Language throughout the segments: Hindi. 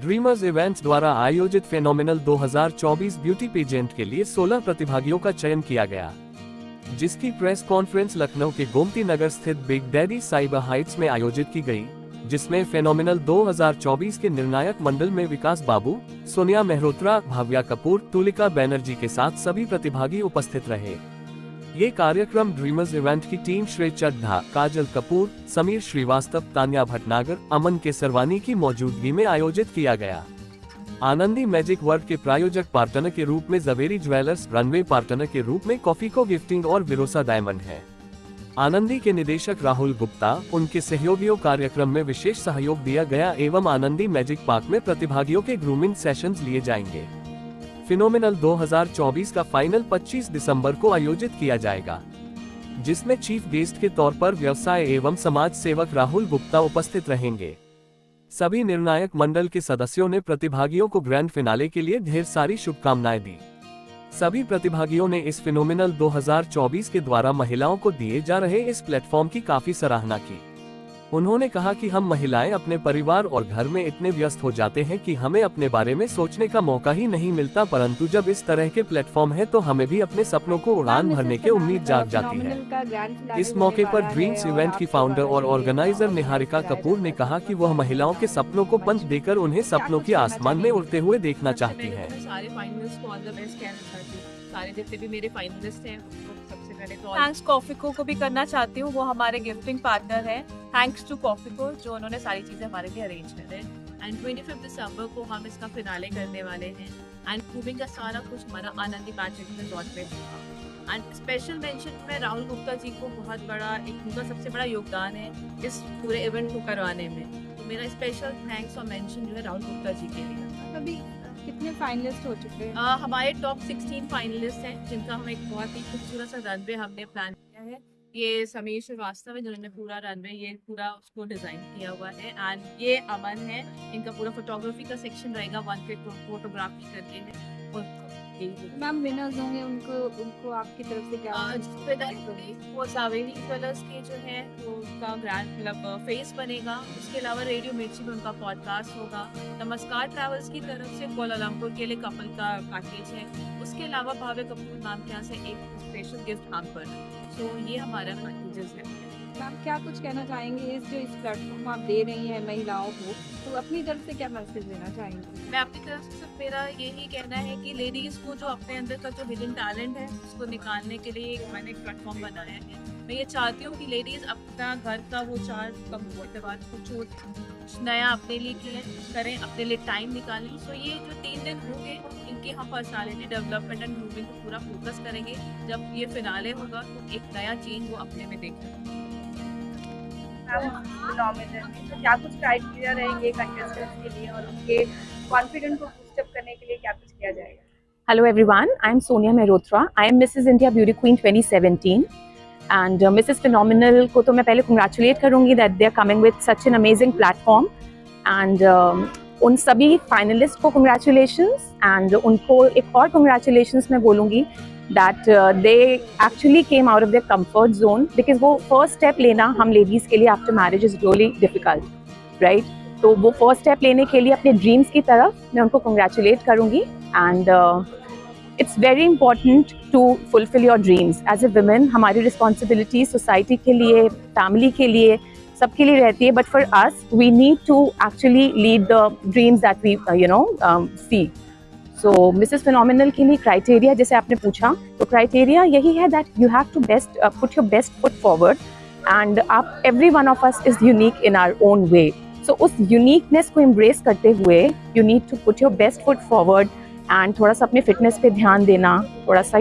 ड्रीमर्स इवेंट्स द्वारा आयोजित फेनोमिनल 2024 ब्यूटी पेजेंट के लिए 16 प्रतिभागियों का चयन किया गया, जिसकी प्रेस कॉन्फ्रेंस लखनऊ के गोमती नगर स्थित बिग डैडी साइबर हाइट्स में आयोजित की गई, जिसमें फेनोमिनल 2024 के निर्णायक मंडल में विकास बाबू, सोनिया मेहरोत्रा, भाव्या कपूर, तुलिका बैनर्जी के साथ सभी प्रतिभागी उपस्थित रहे। ये कार्यक्रम ड्रीमर्स इवेंट की टीम श्रेय चड्ढा, काजल कपूर, समीर श्रीवास्तव, तान्या भटनागर, अमन केसरवानी की मौजूदगी में आयोजित किया गया। आनंदी मैजिक वर्ल्ड के प्रायोजक पार्टनर के रूप में जवेरी ज्वेलर्स, रनवे पार्टनर के रूप में कॉफीको गिफ्टिंग और विरोसा डायमंड है। आनंदी के निदेशक राहुल गुप्ता, उनके सहयोगियों कार्यक्रम में विशेष सहयोग दिया गया एवं आनंदी मैजिक पार्क में प्रतिभागियों के ग्रूमिंग सेशंस लिए जाएंगे। फिनोमिनल 2024 का फाइनल 25 दिसंबर को आयोजित किया जाएगा, जिसमें चीफ गेस्ट के तौर पर व्यवसाय एवं समाज सेवक राहुल गुप्ता उपस्थित रहेंगे। सभी निर्णायक मंडल के सदस्यों ने प्रतिभागियों को ग्रैंड फिनाले के लिए ढेर सारी शुभकामनाएं दी। सभी प्रतिभागियों ने इस फिनोमिनल 2024 के द्वारा महिलाओं को दिए जा रहे इस प्लेटफॉर्म की काफी सराहना की। उन्होंने कहा कि हम महिलाएं अपने परिवार और घर में इतने व्यस्त हो जाते हैं कि हमें अपने बारे में सोचने का मौका ही नहीं मिलता, परंतु जब इस तरह के प्लेटफॉर्म है तो हमें भी अपने सपनों को उड़ान भरने की उम्मीद जाग जाती है। इस मौके पर ड्रीम्स इवेंट की फाउंडर और ऑर्गेनाइजर निहारिका कपूर ने कहा कि वह महिलाओं के सपनों को पंख देकर उन्हें सपनों के आसमान में उड़ते हुए देखना चाहती है। सारे जितने भी मेरे फाइनलिस्ट हैं, सबसे पहले तो थैंक्स कॉफीको को भी करना चाहती हूँ, वो हमारे गिफ्टिंग पार्टनर है। थैंक्स टू कॉफीको जो उन्होंने सारी चीजें हमारे लिए अरेंज कर रहे हैं। एंड 25 दिसंबर को हम इसका फिनाले करने वाले हैं एंड मूविंग का सारा कुछ हमारा आनंदी मैजिक रिजॉर्ट पे होगा। एंड स्पेशल मेंशन में राहुल गुप्ता जी को बहुत बड़ा, एक उनका सबसे बड़ा योगदान है इस पूरे इवेंट को करवाने में, तो मेरा स्पेशल थैंक्स और मेंशन जो है राहुल गुप्ता जी के लिए। अभी कितने फाइनलिस्ट हो चुके हैं? हमारे टॉप 16 फाइनलिस्ट हैं, जिनका हम एक बहुत ही खूबसूरत सा रनवे हमने प्लान किया है। ये समीर श्रीवास्तव है जिन्होंने पूरा रनवे ये पूरा उसको डिजाइन किया हुआ है, एंड ये अमन है, इनका पूरा फोटोग्राफी का सेक्शन रहेगा, वन पे फोटोग्राफी करके है। और मैम विनर्स होंगे, उनको आपकी तरफ से क्या वो सावेरी ज्वेलर्स के जो है वो उनका ग्रैंड मतलब फेस बनेगा। उसके अलावा रेडियो मिर्ची में उनका पॉडकास्ट होगा। नमस्कार ट्रैवल्स की तरफ से कुआलालंपुर के लिए कपल का पैकेज है। उसके अलावा भाव्या कपूर मैम के यहाँ से एक स्पेशल गिफ्ट हैम्पर है। तो ये हमारा पैकेजेस है। मैम क्या कुछ कहना चाहेंगे इस प्लेटफॉर्म आप दे रही हैं महिलाओं को, तो अपनी तरफ से क्या मैसेज देना चाहेंगे? मैं अपनी तरफ से मेरा यही कहना है कि लेडीज को जो अपने अंदर का जो हिडन टैलेंट है उसको निकालने के लिए मैंने एक प्लेटफॉर्म बनाया है। मैं ये चाहती हूँ कि लेडीज अपना घर का वो चार कुछ नया अपने लिए करें, अपने लिए टाइम निकालें। सो ये जो 3 दिन होंगे इनकी हम पर्सनालिटी डेवलपमेंट एंड ग्रूमिंग को पूरा फोकस करेंगे। जब ये फिनाले होगा तो एक नया चेंज वो अपने में देखेंगे। तो क्या कुछ क्राइटेरिया रहेंगे कंटेस्टेंट्स के लिए और उनके कॉन्फिडेंस को बूस्ट अप करने के लिए क्या कुछ किया जाएगा? Hello everyone, I am Sonia Mehrotra. I am Mrs. India Beauty Queen 2017 and Mrs. Phenomenal को तो मैं पहले congratulate करूँगी that they are coming with such an amazing platform and उन सभी finalists को congratulations and उनको एक और congratulations मैं बोलूँगी that they actually came out of their comfort zone because वो first step लेना हम ladies के लिए after marriage is really difficult, right? तो वो first step लेने के लिए अपने dreams की तरफ मैं उनको congratulate करूँगी and it's very important to fulfill your dreams as a woman। हमारी responsibility society के लिए, family के लिए, सबके लिए रहती है, but for us we need to actually lead the dreams that we see। So Mrs. Phenomenal के लिए criteria जैसे आपने पूछा, तो criteria यही है that you have to put your best foot forward and every one of us is unique in our own way। So उस uniqueness को embrace करते हुए you need to put your best foot forward and थोड़ा सा अपने fitness पे ध्यान देना, थोड़ा सा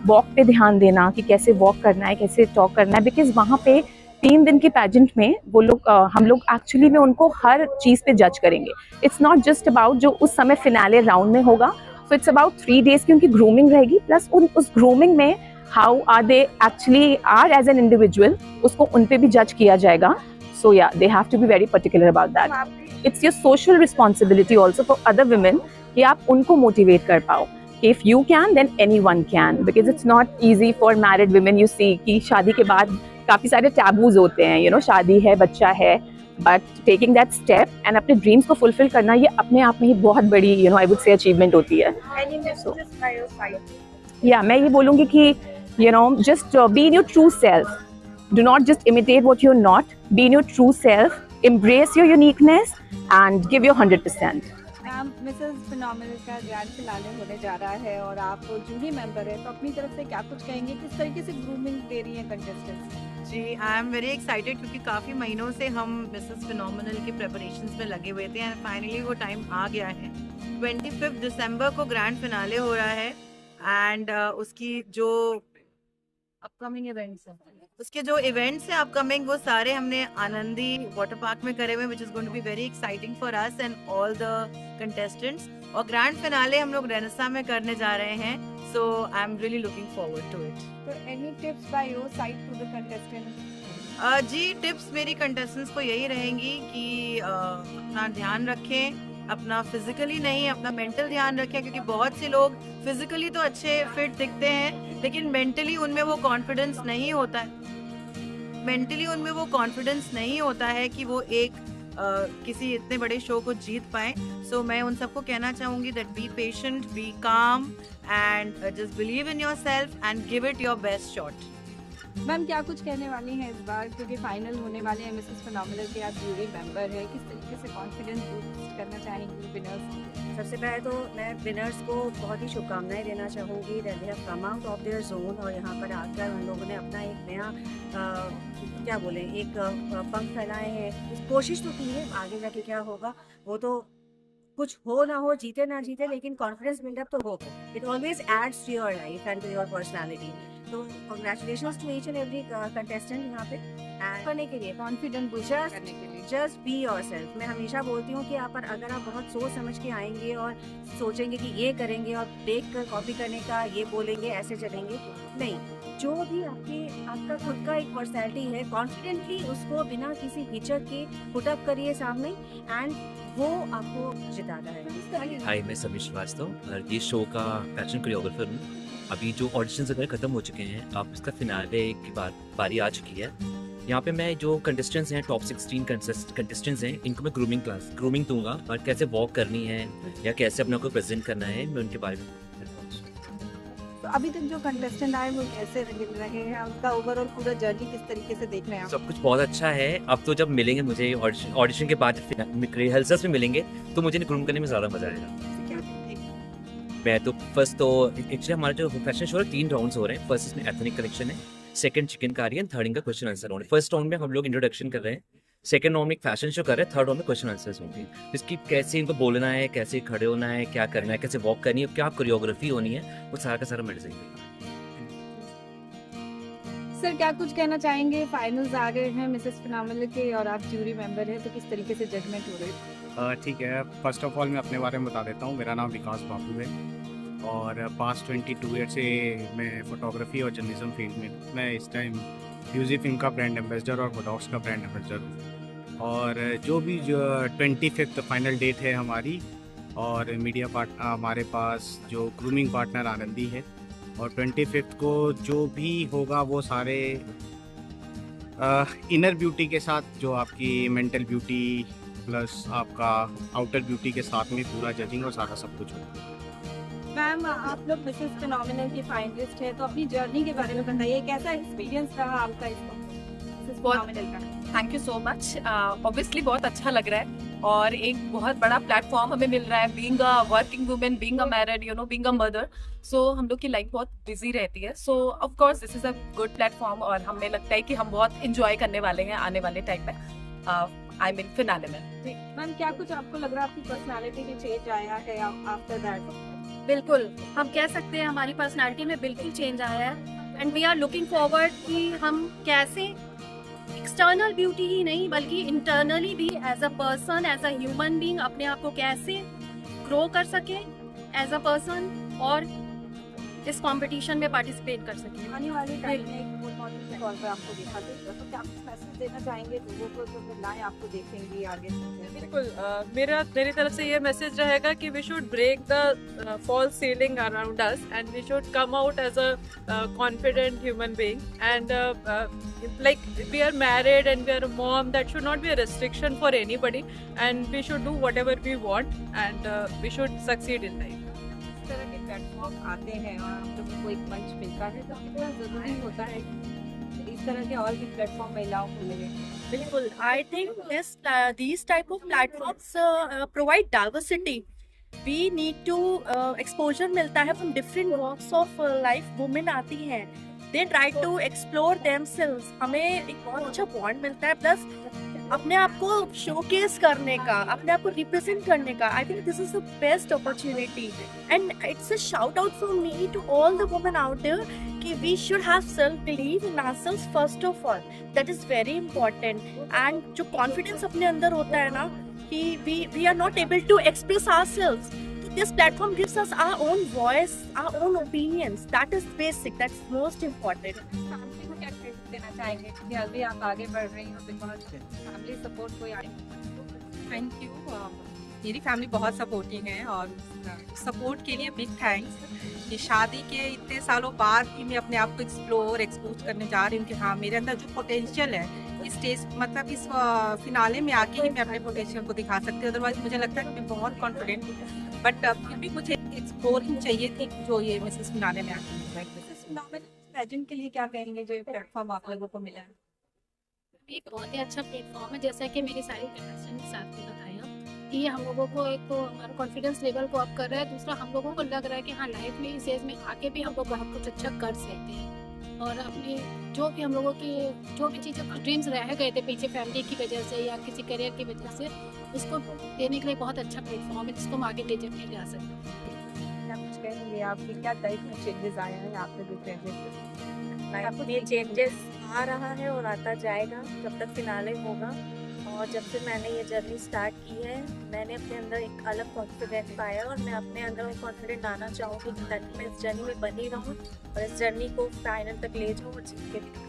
walk पे ध्यान देना कि कैसे walk करना है, कैसे talk करना है, because वहाँ पे 3 दिन की पैजेंट में वो लोग हम लोग एक्चुअली में उनको हर चीज़ पे जज करेंगे। इट्स नॉट जस्ट अबाउट जो उस समय फिनाले राउंड में होगा, सो इट्स अबाउट 3 डेज की उनकी ग्रूमिंग रहेगी, प्लस उस ग्रूमिंग में how are they actually are as an individual, उसको उन पे भी जज किया जाएगा। So yeah they have to be very particular about that. It's your social responsibility also for other women कि आप उनको मोटिवेट कर पाओ कि if you can then anyone can, because it's not easy for married women. You see कि शादी के बाद काफ़ी सारे टैबूज होते हैं, शादी है, बच्चा है, but taking that step and अपने ड्रीम्स को फुलफिल करना, ये अपने आप में ही बहुत बड़ी आई वुड से अचीवमेंट होती है. Any messages by your side? या मैं ये बोलूँगी कि just be in your true self. Do not just imitate what you're not. Be in your true self. Embrace your uniqueness and give your 100%. Ma'am, Mrs phenomenal का ग्रैंड फिनाले होने जा रहा है और आप जूरी मेंबर है, तो अपनी तरफ से क्या कुछ कहेंगे, किस तरीके से ग्रूमिंग दे रही हैं कंटेस्टेंट्स? जी, आई एम वेरी एक्साइटेड क्योंकि काफ़ी महीनों से हम मिसेस फिनोमिनल के प्रिपरेशंस में लगे हुए थे एंड फाइनली वो टाइम आ गया है. 25 दिसंबर को ग्रैंड फिनाले हो रहा है एंड उसकी जो अपकमिंग इवेंट्स हैं, उसके जो इवेंट्स हैं अपकमिंग, वो सारे हमने आनंदी वाटर पार्क में करे हुए, which is going to be very exciting for us and all the contestants. और ग्रैंड फिनाले हम लोग रेनेसा में करने जा रहे हैं, so I am really looking forward to it. तो any tips by your side to the contestants? जी, टिप्स मेरी कंटेस्टेंट्स को यही रहेंगी कि अपना ध्यान रखें, अपना फिजिकली नहीं अपना मेंटल ध्यान रखें, क्योंकि बहुत से लोग फिजिकली तो अच्छे फिट दिखते हैं लेकिन मेंटली उनमें वो कॉन्फिडेंस नहीं होता है. कि वो एक किसी इतने बड़े शो को जीत पाए. सो मैं उन सबको कहना चाहूँगी दैट बी पेशेंट, बी काम and just believe in your self and give it your best shot. Ma'am, क्या कुछ कहने वाली हैं इस बार, क्योंकि फाइनल होने वाले हैं, मिसेस फिनोमिनल के आप जूरी मेंबर है, किस तरीके से कॉन्फिडेंस बूस्ट करना चाहेंगी विनर्स को? सबसे पहले तो मैं विनर्स को बहुत ही शुभकामनाएं देना चाहूँगी that they have come out of their zone और यहाँ पर आकर उन लोगों ने अपना एक नया क्या बोलें एक पंख फैलाए हैं. कोशिश तो की है, आगे जाके क्या होगा वो तो कुछ हो ना हो, जीते ना जीते, लेकिन कॉन्फिडेंस बिल्डअप तो हो. It always adds to your life and to your personality. तो congratulations to each and every contestant यहाँ पे करने के लिए, कॉन्फिडेंट बूस्ट करने के लिए. Just be yourself. मैं हमेशा बोलती हूँ कि अगर आप बहुत सोच समझ के आएंगे और सोचेंगे कि ये करेंगे और देख कर कॉपी करने का, ये बोलेंगे ऐसे चलेंगे, नहीं. जो भी आपका खुद का एक पर्सनैलिटी है, कॉन्फिडेंटली उसको बिना किसी हिचक के पुट अप करिए सामने एंड वो आपको जिताता है. हाय, मैं समीर श्रीवास्तव, ये शो का पैशन कोरियोग्राफर हूँ. अभी जो ऑडिशंस वगैरह खत्म हो चुके हैं, अब इसका फिनाले की बारी आ चुकी है. यहाँ पे मैं जो कंटेस्टेंट्स हैं, टॉप 16 कंटेस्टेंट्स हैं, इनको मैं ग्रूमिंग दूंगा और कैसे वॉक करनी है या कैसे अपने को प्रेजेंट करना है, मैं उनके बारे में. तो अभी तक जो कंटेस्टेंट आए वो कैसे रहे हैं, उनका ओवरऑल पूरा जर्नी किस तरीके से देख रहे हैं? सब कुछ बहुत अच्छा है. अब तो जब मिलेंगे मुझे ऑडिशन के बाद रिहर्सल्स में मिलेंगे तो मुझे ग्रूम करने में ज़्यादा मजा आएगा. मैं तो फर्स्ट तो एक्चुअली हमारा जो फैशन शो है 3 राउंड्स हो रहे हैं. फर्स्ट इसमें एथनिक कलेक्शन है, सेकंड चिकन कारी है, थर्ड इनका question answer round. First round में हम लोग इंट्रोडक्शन कर रहे हैं, सेकंड राउंड में एक फैशन शो कर रहे हैं, थर्ड राउंड में क्वेश्चन आंसर्स होंगे. इसकी कैसे इनको बोलना है, कैसे खड़े होना है, क्या करना है, कैसे वॉक करनी है, क्या कोरियोग्राफी होनी है, वो सारा का सारा मिल जाएगा. सर, क्या कुछ कहना चाहेंगे? फाइनल्स आ गए हैं मिसेस फिनोमिनल के और आप जूरी मेंबर हैं, तो किस तरीके से जजमेंट हो रही है? ठीक है, फर्स्ट ऑफ ऑल मैं अपने बारे में बता देता हूँ. मेरा नाम विकास बाबू है और पास्ट 22 ईयर से मैं फोटोग्राफी और जर्नलिज्म फील्ड में. मैं इस टाइम फ्यूजी फिल्म का ब्रांड एम्बेसडर और बोडॉक्स का ब्रांड एम्बेसडर हूँ. और जो 25th फाइनल डेट है हमारी, और मीडिया पार्ट हमारे पास जो ग्रूमिंग पार्टनर आनंदी है, और 25th को जो भी होगा वो सारे इनर ब्यूटी के साथ, जो आपकी मेंटल ब्यूटी प्लस आपका आउटर ब्यूटी के साथ में पूरा जजिंग और सारा सब कुछ होगा. मैम, आप लोग मिसेस फिनोमिनल की फाइनलिस्ट है, तो अपनी जर्नी के बारे में बताइए, कैसा एक्सपीरियंस रहा आपका इसको मिसेस फिनोमिनल का? Thank you so much. Obviously बहुत अच्छा लग रहा है और एक बहुत बड़ा प्लेटफॉर्म हमें मिल रहा है, being a working women, being a married, being a mother. So हम लोग की लाइफ बहुत बिजी रहती है. So of course this is a good platform और हमें लगता है कि हम बहुत इंजॉय करने वाले हैं आने वाले टाइम में, आई मीन फिनाले में. मैम, क्या कुछ आपको लग रहा है आपकी पर्सनालिटी में चेंज आया है आफ्टर दैट? बिल्कुल, हम कह सकते हैं हमारी पर्सनालिटी में बिल्कुल चेंज आया है and we are looking forward कि हम कैसे एक्सटर्नल ब्यूटी ही नहीं बल्कि इंटरनली भी as a person, as a human being अपने आप को कैसे ग्रो कर सके एज अ पर्सन और इस कंपटीशन में पार्टिसिपेट कर सके. आने वाले टाइम में तौर पर आपको देखा जाएगा, तो क्या कुछ मैसेज देना चाहेंगे लोगों को जो महिलाएं आपको देखेंगी आगे? बिल्कुल मेरी तरफ से ये मैसेज रहेगा कि we should break the false ceiling around us and we should come out as a confident human being and like we are married and we are a mom, that should not be a restriction for anybody and we should do whatever we want and we should succeed in life. इस तरह के प्लेटफॉर्म आते हैं और हम लोगों को एक मंच मिलता है, तो कितना ज़रूरी होता है कि इस तरह के और भी प्लेटफॉर्म महिलाओं को मिले। बिल्कुल, I think these type of platforms provide diversity. We need to exposure मिलता है from different walks of life. Women आती हैं, they try to explore themselves. हमें एक बहुत अच्छा बॉन्ड मिलता है, प्लस अपने आप को शोकेस करने का, अपने आप को रिप्रेजेंट करने का. I think this is the best opportunity and it's a shout out from me to all the women out there कि we should have self believe in ourselves first of all. That is very important. And जो कॉन्फिडेंस अपने अंदर होता है ना कि we are not able to express ourselves. This platform gives us our own voice, our own opinions. That is basic. That's most important. Family को क्या क्रेडिट देना चाहेंगे कि अभी आप आगे बढ़ रही हो बिकॉज फैमिली सपोर्ट कोई आगे? Thank you. मेरी फैमिली बहुत सपोर्टिंग है और सपोर्ट के लिए बिग थैंक्स. ये शादी के इतने सालों बाद भी मैं अपने आप को एक्सपोज करने जा रही हूँ कि हाँ, मेरे अंदर जो पोटेंशियल है इस स्टेज मतलब इस फिनाले में आके ही मैं अपने पोटेंशियल को दिखा सकती हूँ. अदरवाइज मुझे लगता है कि मैं बहुत कॉन्फिडेंट हूँ, बट फिर भी मुझे एक्सप्लोरिंग चाहिए थी जो ये मिसेस फिनाले में आके मिल रहा है. पेजेंट के लिए क्या कहेंगे जो ये प्लेटफॉर्म आप लोगों को मिला है? एक बहुत ही अच्छा प्लेटफॉर्म है, जैसा कि मेरी सारी कंटेस्टेंट के साथ में बताया कि ये हम लोगों को एक तो हमारा कॉन्फिडेंस लेवल को अप कर रहा है, दूसरा हम लोगों को लग रहा है कि हाँ, लाइफ में इस एज में आके भी हम लोग बहुत कुछ अच्छा कर सकते हैं और अपनी जो भी हम लोगों की जो भी चीज़ें ड्रीम्स रह गए थे पीछे फैमिली की वजह से या किसी करियर की वजह से, उसको देने के लिए बहुत अच्छा प्लेटफॉर्म है जिसको हम आगे ले जा सकते हैं. क्या कुछ कहेंगे आपकी क्या लाइफ में चेंजेस आए हैं आपने देखे? लाइफ में चेंजेस आ रहा है और आता जाएगा जब तक फिनाले होगा. और जब से मैंने ये जर्नी स्टार्ट की है, मैंने अपने अंदर एक अलग कॉन्फिडेंस पाया और मैं अपने अंदर वो कॉन्फिडेंट आना चाहूँगी ताकि मैं इस जर्नी में बनी रहूँ और इस जर्नी को फाइनल तक ले जाऊँ और जीत के दिखाऊँ.